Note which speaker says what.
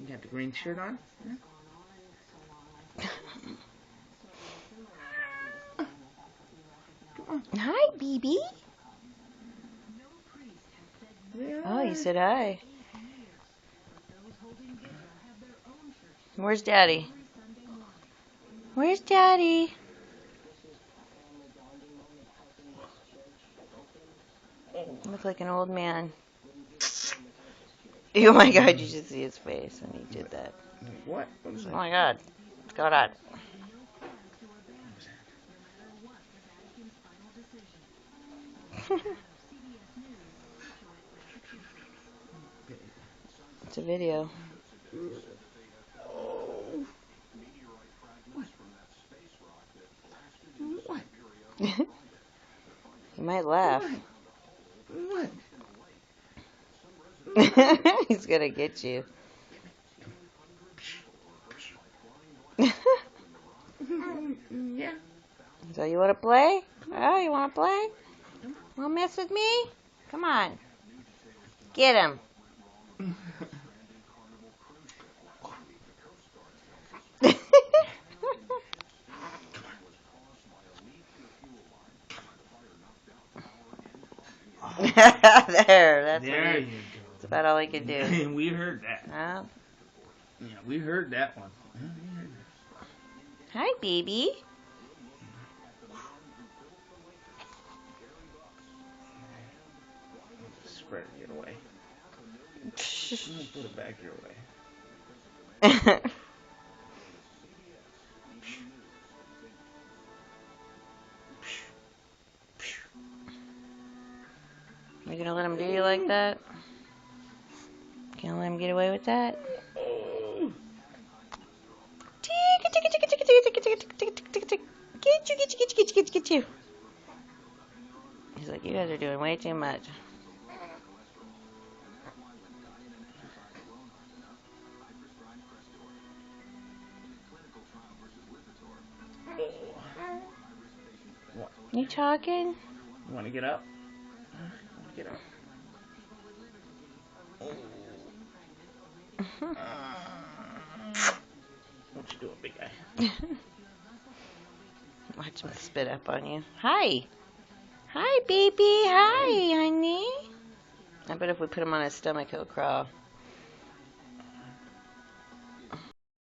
Speaker 1: You got the green shirt on? Yeah.
Speaker 2: Hi, BB. Oh, you said hi. Where's Daddy? Where's Daddy? You look like an old man. Oh my God, you should see his face when he did that.
Speaker 1: What? What is that?
Speaker 2: Oh my God, what's going on? It's a video.
Speaker 1: Oh. What?
Speaker 2: You might laugh.
Speaker 1: What?
Speaker 2: He's gonna get you.
Speaker 1: Yeah.
Speaker 2: So you want to play? Oh, you want to play? Want to mess with me? Come on. Get him. There, that's
Speaker 1: there you go.
Speaker 2: That's about all he could do.
Speaker 1: We heard that.
Speaker 2: Oh.
Speaker 1: Yeah, we heard that one.
Speaker 2: Hi, baby.
Speaker 1: Spread it away. Put it back your way.
Speaker 2: You gonna let him do you like that? Gonna let him get away with that? Get you. He's like, you guys are doing way too much. You talking?
Speaker 1: You want to get up? Get up. What you doing, big guy?
Speaker 2: Watch him spit up on you. Hi. Hi, baby. Hi, honey. I bet if we put him on his stomach, he'll crawl.